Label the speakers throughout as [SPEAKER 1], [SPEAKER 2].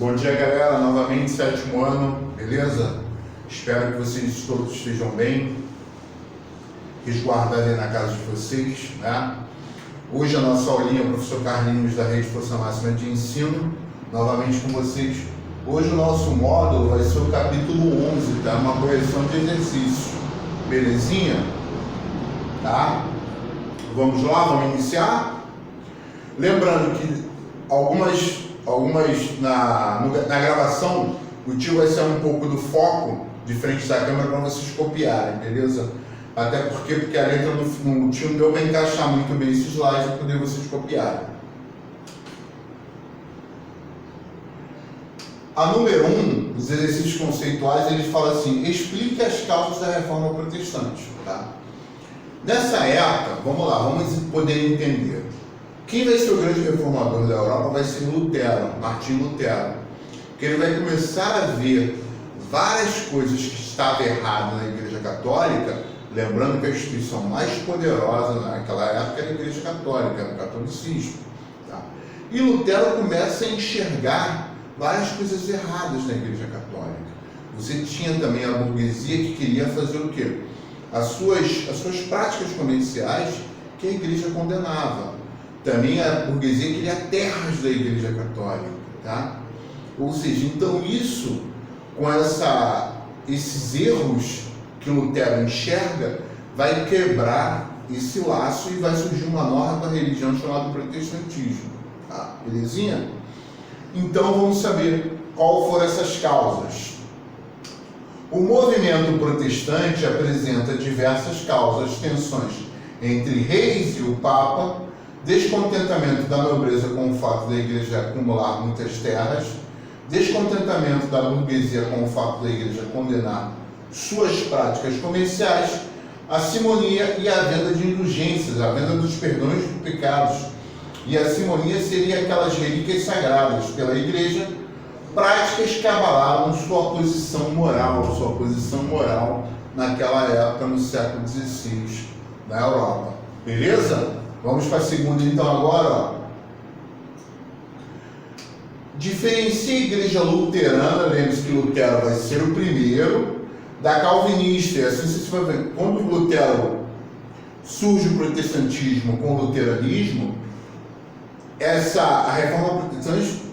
[SPEAKER 1] Bom dia, galera, novamente, 7º ano, beleza? Espero que vocês todos estejam bem, resguardados na casa de vocês, né? Hoje a nossa aulinha, o professor Carlinhos da Rede Força Máxima de Ensino, novamente com vocês. Hoje o nosso módulo vai ser o capítulo 11, tá? Uma correção de exercício, belezinha? Tá? Vamos lá, vamos iniciar? Lembrando que algumas na gravação, o tio vai ser um pouco do foco de frente da câmera para vocês copiarem, beleza? Até porque a letra no tio não deu para encaixar muito bem esses slides para poder vocês copiarem. A número 1, os exercícios conceituais, eles falam assim: explique as causas da reforma protestante, tá? Nessa época, vamos lá, vamos poder entender. Quem vai ser o grande reformador da Europa vai ser Lutero, Martinho Lutero. Porque ele vai começar a ver várias coisas que estavam erradas na Igreja Católica, lembrando que a instituição mais poderosa naquela época era a Igreja Católica, era o catolicismo. Tá? E Lutero começa a enxergar várias coisas erradas na Igreja Católica. Você tinha também a burguesia que queria fazer o quê? As suas práticas comerciais que a Igreja condenava. Também a burguesia queria terras da Igreja Católica, tá? Ou seja, então isso, com esses erros que Lutero enxerga, vai quebrar esse laço e vai surgir uma nova religião chamada protestantismo, tá? Belezinha? Então vamos saber qual foram essas causas. O movimento protestante apresenta diversas causas, tensões entre reis e o Papa, descontentamento da nobreza com o fato da igreja acumular muitas terras, descontentamento da burguesia com o fato da igreja condenar suas práticas comerciais, a simonia e a venda de indulgências, a venda dos perdões dos pecados. E a simonia seria aquelas relíquias sagradas pela igreja, práticas que abalaram sua posição moral naquela época, no século XVI, na Europa. Beleza? Vamos para a segunda então agora, ó. Diferencia a igreja luterana, lembre-se que Lutero vai ser o primeiro, da calvinista. E assim você vai ver, quando Lutero surge o protestantismo com o luteranismo, a reforma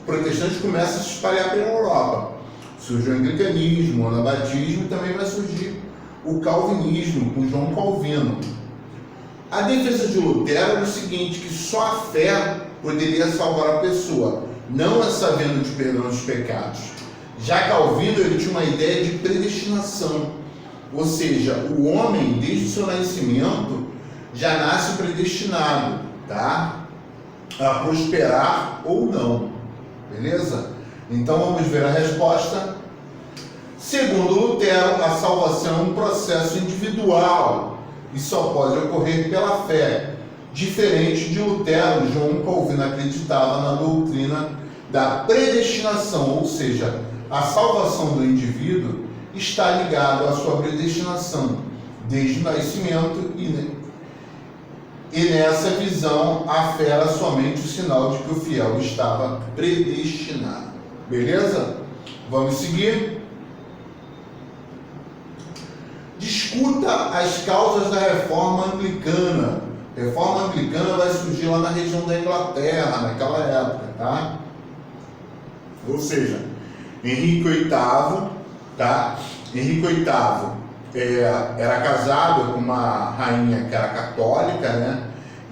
[SPEAKER 1] protestante começa a se espalhar pela Europa. Surge o anglicanismo, o anabatismo, e também vai surgir o calvinismo, com João Calvino. A defesa de Lutero era o seguinte, que só a fé poderia salvar a pessoa, não essa venda de perdão dos pecados. Já Calvino, ele tinha uma ideia de predestinação, ou seja, o homem, desde o seu nascimento, já nasce predestinado, tá? A prosperar ou não, beleza? Então vamos ver a resposta. Segundo Lutero, a salvação é um processo individual e só pode ocorrer pela fé. Diferente de Lutero, João Calvino acreditava na doutrina da predestinação, ou seja, a salvação do indivíduo está ligada à sua predestinação desde o nascimento, e nessa visão a fé era somente o sinal de que o fiel estava predestinado. Beleza? Vamos seguir. Discuta as causas da reforma anglicana. A reforma anglicana vai surgir lá na região da Inglaterra, naquela época, tá? Ou seja, Henrique VIII, tá? Henrique VIII era casado com uma rainha que era católica, né?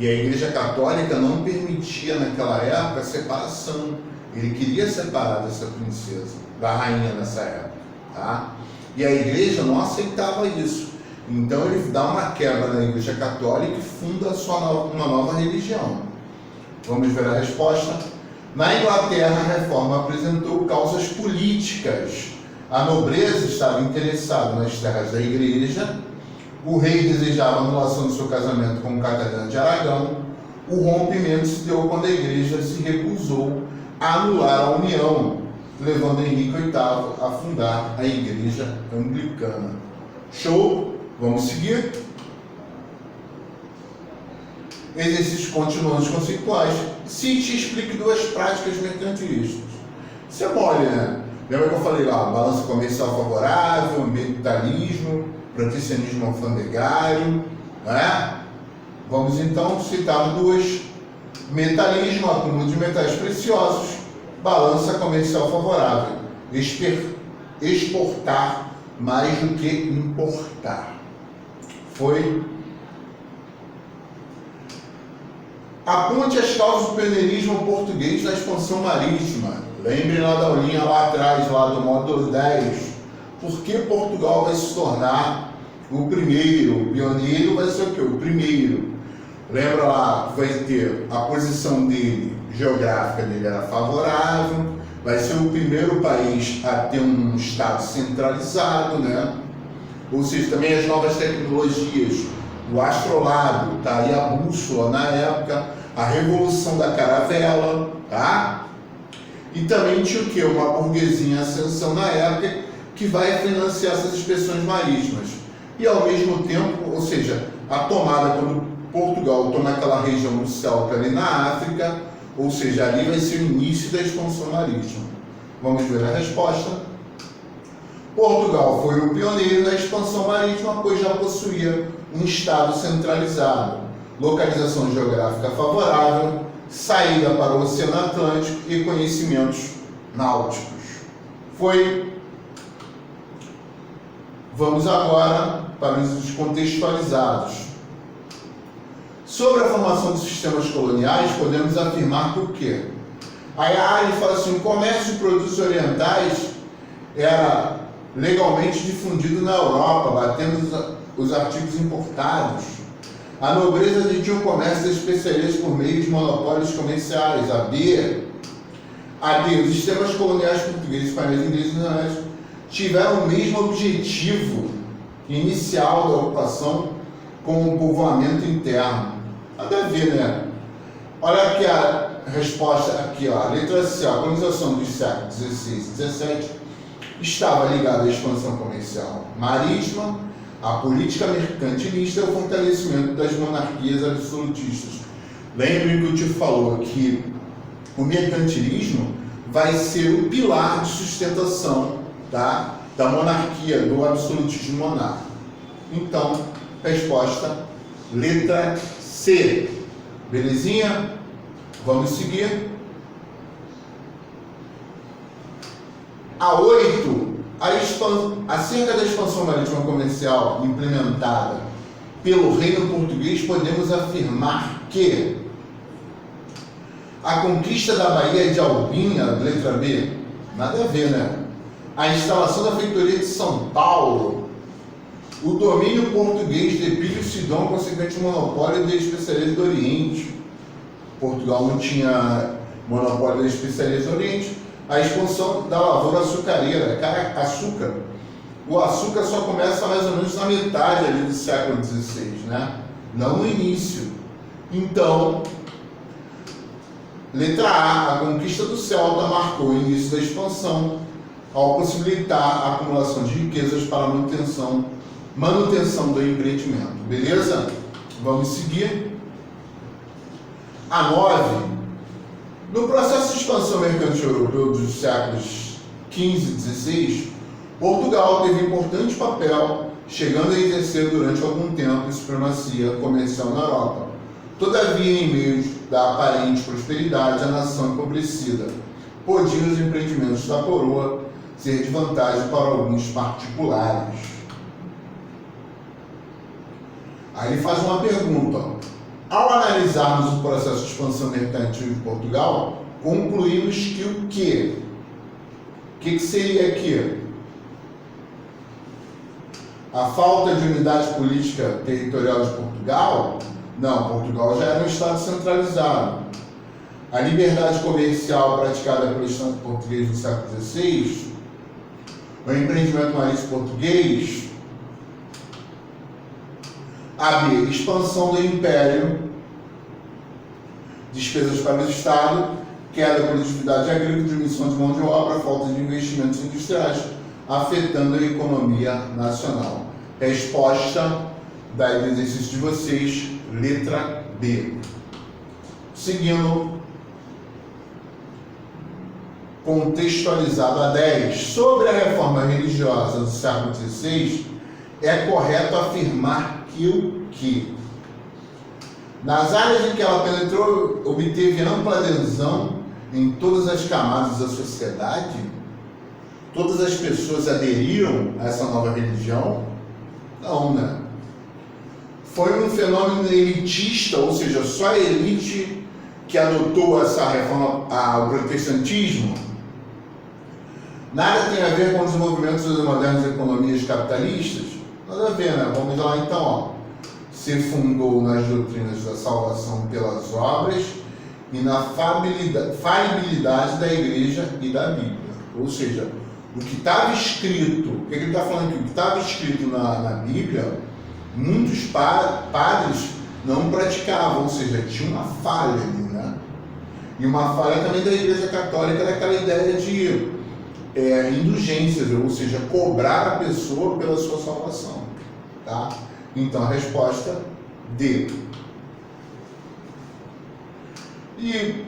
[SPEAKER 1] E a Igreja Católica não permitia naquela época a separação. Ele queria separar dessa princesa, da rainha nessa época, tá? E a igreja não aceitava isso. Então ele dá uma quebra na Igreja Católica e funda uma nova religião. Vamos ver a resposta. Na Inglaterra, a reforma apresentou causas políticas. A nobreza estava interessada nas terras da igreja, o rei desejava a anulação do seu casamento com Catarina de Aragão. O rompimento se deu quando a igreja se recusou a anular a união, levando Henrique VIII a fundar a Igreja Anglicana. Show? Vamos seguir? Exercícios continuantes conceituais. Cite e explique duas práticas mercantilistas. Isso é mole, né? Lembra que eu falei lá, balança comercial favorável, ambientalismo, protecionismo alfandegário, né? Vamos então citar duas: metalismo, acúmulo de metais preciosos, balança comercial favorável, exportar mais do que importar. Foi. Aponte as causas do pioneirismo português na expansão marítima. Lembre lá da aulinha lá atrás, lá do módulo 10. Por que Portugal vai se tornar o primeiro? O pioneiro vai ser o quê? O primeiro. Lembra lá que vai ter a posição dele, geográfica dele era favorável, vai ser o primeiro país a ter um estado centralizado, né? Ou seja, também as novas tecnologias, o astrolabe, tá aí a bússola na época, a revolução da caravela, tá? E também tinha o quê? Uma burguesia em ascensão na época que vai financiar essas inspeções marítimas. E ao mesmo tempo, ou seja, a tomada, quando Portugal toma aquela região do Celta ali na África, ou seja, ali vai ser o início da expansão marítima. Vamos ver a resposta. Portugal foi o pioneiro na expansão marítima, pois já possuía um estado centralizado, localização geográfica favorável, saída para o Oceano Atlântico e conhecimentos náuticos. Foi. Vamos agora para os descontextualizados. Sobre a formação dos sistemas coloniais, podemos afirmar que o quê? Aí ele fala assim: o comércio de produtos orientais era legalmente difundido na Europa, batendo os artigos importados. A nobreza detinha o comércio das especiarias por meio de monopólios comerciais. A D, os sistemas coloniais portugueses, espanhóis, ingleses e holandeses tiveram o mesmo objetivo inicial da ocupação com o povoamento interno. Nada a ver, né? Olha aqui a resposta, aqui, ó, a letra C, a colonização dos séculos XVI e XVII estava ligada à expansão comercial marítima, à política mercantilista e ao fortalecimento das monarquias absolutistas. Lembrem que o tio falou que o mercantilismo vai ser o pilar de sustentação, tá, da monarquia, do absolutismo monárquico. Então, resposta, letra C. Belezinha? Vamos seguir. A 8. Acerca da expansão marítima comercial implementada pelo reino português, podemos afirmar que a conquista da Baía de Albinha, letra B, nada a ver, né? A instalação da feitoria de São Paulo, o domínio português de Epílio Sidão, consequente monopólio das especiarias do Oriente. Portugal não tinha monopólio das especiarias do Oriente. A expansão da lavoura açucareira, açúcar. O açúcar só começa mais ou menos na metade ali do século XVI, né? Não no início. Então, letra A, a conquista do Celta marcou o início da expansão, ao possibilitar a acumulação de riquezas para a manutenção do empreendimento. Beleza? Vamos seguir. A 9. No processo de expansão mercantil europeu dos séculos XV e XVI, Portugal teve importante papel, chegando a exercer durante algum tempo supremacia comercial na Europa. Todavia, em meio da aparente prosperidade, a nação empobrecida podiam os empreendimentos da coroa ser de vantagem para alguns particulares. Aí ele faz uma pergunta. Ao analisarmos o processo de expansão mercantil de Portugal, concluímos que o quê? O que seria aqui? A falta de unidade política territorial de Portugal? Não, Portugal já era um Estado centralizado. A liberdade comercial praticada pelo Estado português no século XVI, o empreendimento marítimo português. A B, expansão do Império, despesas para o Estado, queda da produtividade agrícola, diminuição de mão de obra, falta de investimentos industriais, afetando a economia nacional. Resposta do exercício de vocês, letra B. Seguindo. contextualizado a 10 sobre a reforma religiosa do século XVI, é correto afirmar que o que? Nas áreas em que ela penetrou, obteve ampla adesão em todas as camadas da sociedade? Todas as pessoas aderiram a essa nova religião? Não, né? Foi um fenômeno elitista, ou seja, só a elite que adotou essa reforma, o protestantismo? Nada tem a ver com os desenvolvimentos das modernas economias capitalistas? Nada a ver, né? Vamos lá então, ó. Se fundou nas doutrinas da salvação pelas obras e na falibilidade da Igreja e da Bíblia. Ou seja, o que estava escrito, o que ele está falando aqui? O que estava escrito na Bíblia, muitos padres não praticavam, ou seja, tinha uma falha ali, né? E uma falha também da Igreja Católica daquela ideia de indulgências, ou seja, cobrar a pessoa pela sua salvação, tá? Então a resposta D. E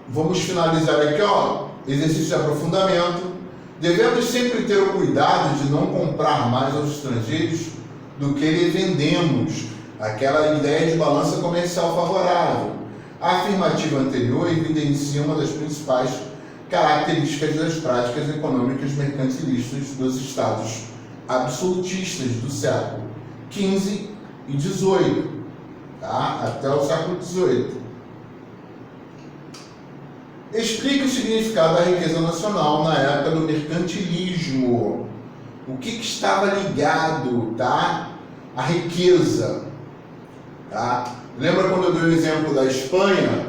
[SPEAKER 1] vamos finalizar aqui, ó, exercício de aprofundamento. Devemos sempre ter o cuidado de não comprar mais aos estrangeiros do que lhe vendemos, aquela ideia de balança comercial favorável. A afirmativa anterior evidencia uma das principais características das práticas econômicas mercantilistas dos estados absolutistas do século XV e XVIII, tá? Até o século XVIII. Explica o significado da riqueza nacional na época do mercantilismo. O que estava ligado, tá? A riqueza, tá? Lembra quando eu dei o exemplo da Espanha?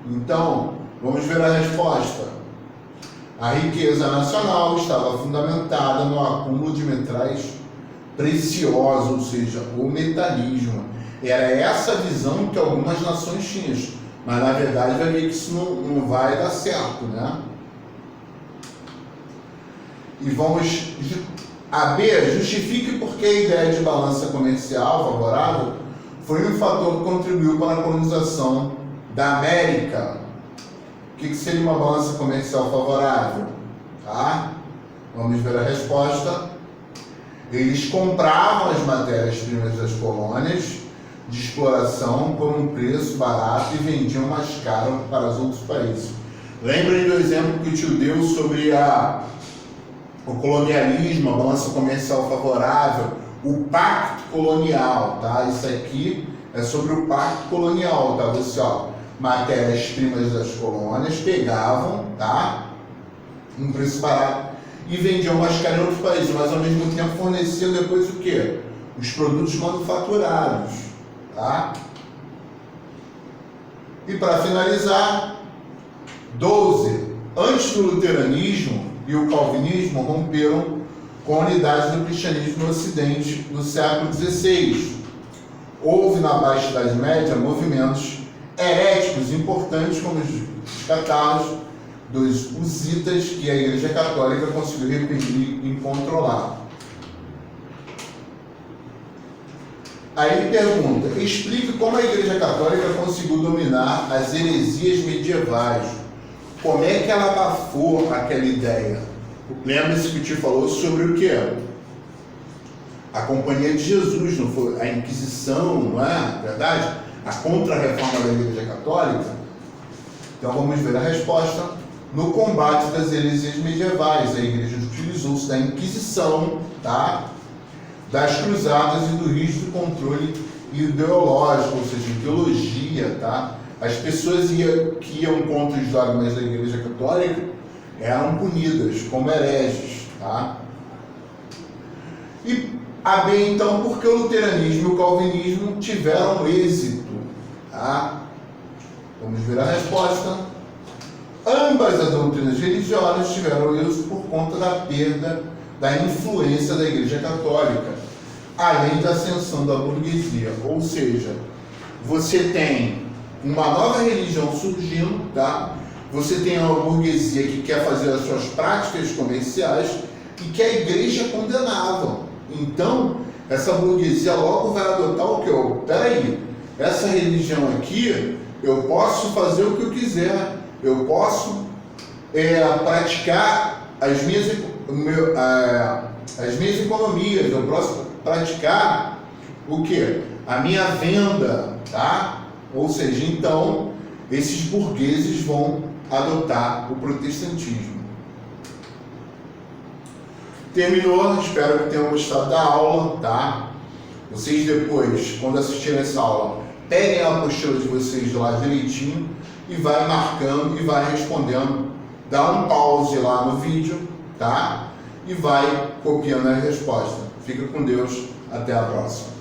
[SPEAKER 1] Então, vamos ver a resposta. A riqueza nacional estava fundamentada no acúmulo de metais preciosos, ou seja, o metalismo. Era essa visão que algumas nações tinham, mas na verdade vai ver que isso não vai dar certo, né? E vamos a B, justifique por que a ideia de balança comercial favorável foi um fator que contribuiu para a colonização da América. O que seria uma balança comercial favorável? Tá? Vamos ver a resposta. Eles compravam as matérias-primas das colônias de exploração por um preço barato e vendiam mais caro para os outros países. Lembrem do exemplo que o tio deu sobre o colonialismo, a balança comercial favorável, o pacto colonial, tá? Isso aqui é sobre o pacto colonial, tá? Você, ó, matérias-primas das colônias pegavam, tá? Um preço barato e vendiam mais caro em outros países, mas ao mesmo tempo forneciam depois o quê? Os produtos manufaturados, tá? E para finalizar, 12. Antes do luteranismo e o calvinismo romperam com a unidade do cristianismo no Ocidente no século XVI. Houve na Baixa Idade Média movimentos heréticos importantes como os catarros, dos husitas, que a Igreja Católica conseguiu reprimir e controlar. Aí ele pergunta, explique como a Igreja Católica conseguiu dominar as heresias medievais. Como é que ela abafou aquela ideia? Lembra-se que o tio falou sobre o quê? A Companhia de Jesus, não foi? A Inquisição, não é? Verdade? A contra-reforma da Igreja Católica. Então vamos ver a resposta. No combate das heresias medievais, a Igreja utilizou-se da Inquisição, tá? Das cruzadas e do rígido controle ideológico, ou seja, ideologia, tá? As pessoas que iam contra os dogmas da Igreja Católica eram punidas como hereges, tá? E a B, então, porque o luteranismo e o calvinismo tiveram êxito, tá? Vamos ver a resposta. Ambas as doutrinas religiosas tiveram êxito por conta da perda da influência da Igreja Católica, além da ascensão da burguesia. Ou seja, você tem uma nova religião surgindo, tá? Você tem uma burguesia que quer fazer as suas práticas comerciais e que a igreja condenava. Então, essa burguesia logo vai adotar o que? Peraí, essa religião aqui, eu posso fazer o que eu quiser, eu posso praticar as minhas economias, eu posso praticar o quê? A minha venda, tá? Ou seja, então, esses burgueses vão adotar o protestantismo. Terminou, espero que tenham gostado da aula, tá? Vocês depois, quando assistirem essa aula, peguem a apostila de vocês lá direitinho e vai marcando e vai respondendo. Dá um pause lá no vídeo, tá? E vai copiando a resposta. Fica com Deus, até a próxima.